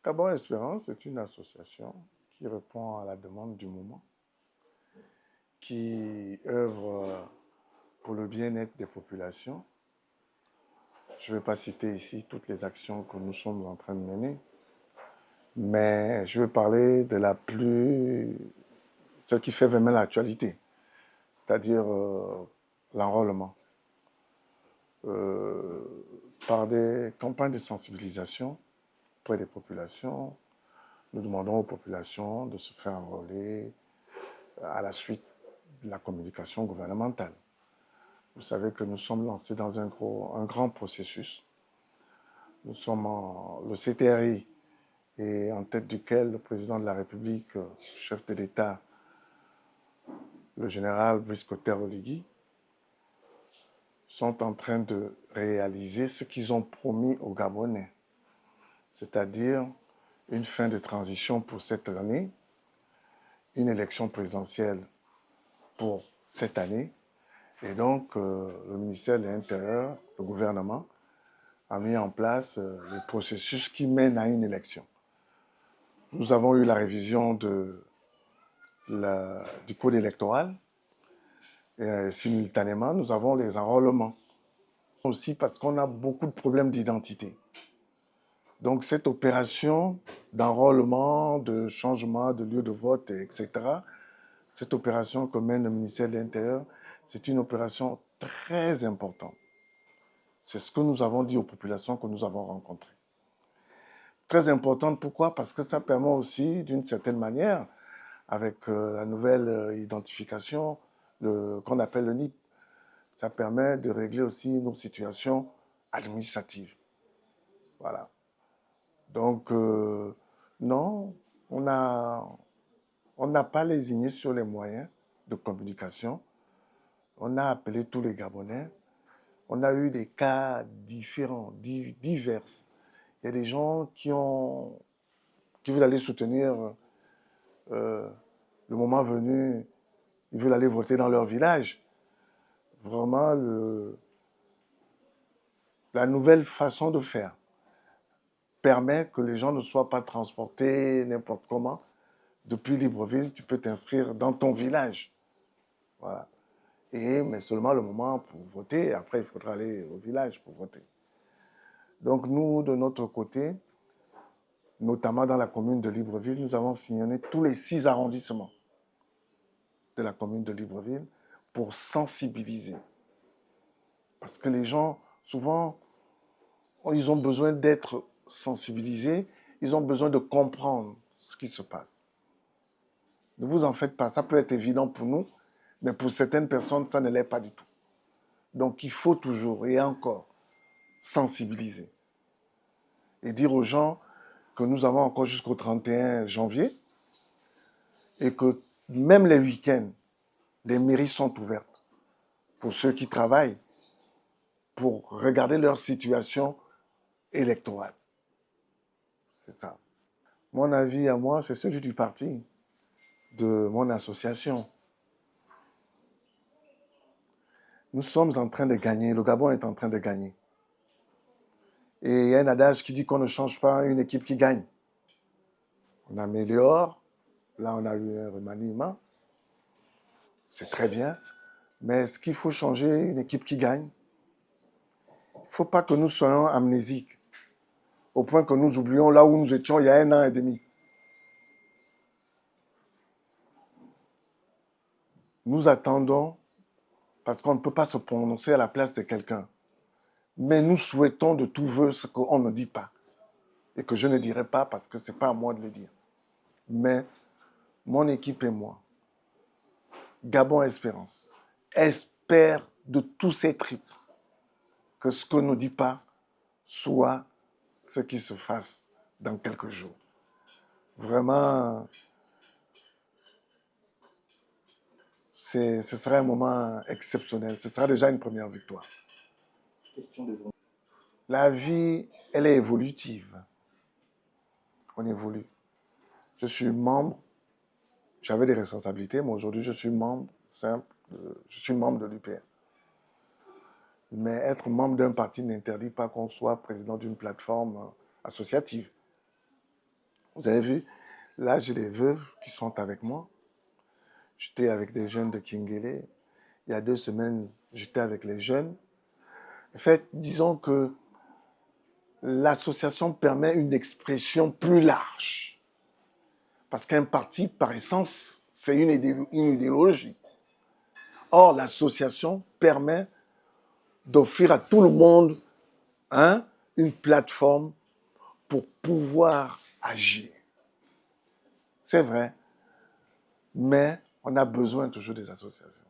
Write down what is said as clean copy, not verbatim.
Gabon Espérance est une association qui répond à la demande du moment, qui œuvre pour le bien-être des populations. Je ne vais pas citer ici toutes les actions que nous sommes en train de mener, mais je vais parler de celle qui fait vraiment l'actualité, c'est-à-dire l'enrôlement. Euh, par des campagnes de sensibilisation auprès des populations, nous demandons aux populations de se faire enrôler à la suite de la communication gouvernementale. Vous savez que nous sommes lancés dans un grand processus. Le CTRI, et en tête duquel le président de la République, chef de l'État, le général Brice Oligui, sont en train de réaliser ce qu'ils ont promis aux Gabonais, c'est-à-dire une fin de transition pour cette année, une élection présidentielle pour cette année, et donc le ministère de l'Intérieur, le gouvernement, a mis en place le processus qui mène à une élection. Nous avons eu la révision du code électoral et simultanément, nous avons les enrôlements. Aussi parce qu'on a beaucoup de problèmes d'identité. Donc cette opération d'enrôlement, de changement de lieu de vote, etc., cette opération que mène le ministère de l'Intérieur, c'est une opération très importante. C'est ce que nous avons dit aux populations que nous avons rencontrées. Très importante, pourquoi? Parce que ça permet aussi, d'une certaine manière, avec la nouvelle identification qu'on appelle le NIP, ça permet de régler aussi nos situations administratives. Voilà. Donc, non, on n'a pas lésiné sur les moyens de communication. On a appelé tous les Gabonais. On a eu des cas différents, divers. Il y a des gens qui veulent aller soutenir le moment venu, ils veulent aller voter dans leur village. Vraiment, la nouvelle façon de faire permet que les gens ne soient pas transportés n'importe comment. Depuis Libreville, tu peux t'inscrire dans ton village. Voilà. Mais seulement le moment pour voter, après il faudra aller au village pour voter. Donc nous, de notre côté, notamment dans la commune de Libreville, nous avons sillonné tous les 6 arrondissements de la commune de Libreville pour sensibiliser. Parce que les gens, souvent, ils ont besoin d'être sensibilisés, ils ont besoin de comprendre ce qui se passe. Ne vous en faites pas, ça peut être évident pour nous, mais pour certaines personnes, ça ne l'est pas du tout. Donc il faut toujours, et encore, sensibiliser. Et dire aux gens que nous avons encore jusqu'au 31 janvier et que même les week-ends, les mairies sont ouvertes pour ceux qui travaillent, pour regarder leur situation électorale. C'est ça. Mon avis à moi, c'est celui du parti, de mon association. Nous sommes en train de gagner, le Gabon est en train de gagner. Et il y a un adage qui dit qu'on ne change pas une équipe qui gagne. On améliore, là on a eu un remaniement, c'est très bien, mais est-ce qu'il faut changer une équipe qui gagne? Il ne faut pas que nous soyons amnésiques, au point que nous oublions là où nous étions il y a 1 an et demi. Nous attendons, parce qu'on ne peut pas se prononcer à la place de quelqu'un, mais nous souhaitons de tout vœu ce qu'on ne dit pas, et que je ne dirai pas parce que ce n'est pas à moi de le dire. Mais mon équipe et moi, Gabon Espérance, espère de tous ses tripes que ce qu'on ne dit pas soit ce qui se fasse dans quelques jours. Vraiment, ce sera un moment exceptionnel. Ce sera déjà une première victoire. La vie, elle est évolutive. On évolue. Je suis membre, j'avais des responsabilités, mais aujourd'hui je suis membre simple, je suis membre de l'UPR. Mais être membre d'un parti n'interdit pas qu'on soit président d'une plateforme associative. Vous avez vu, là, j'ai des veuves qui sont avec moi. J'étais avec des jeunes de Kingele. Il y a 2 semaines, j'étais avec les jeunes. En fait, disons que l'association permet une expression plus large. Parce qu'un parti, par essence, c'est une idéologie. Or, l'association permet d'offrir à tout le monde une plateforme pour pouvoir agir. C'est vrai, mais on a besoin toujours des associations.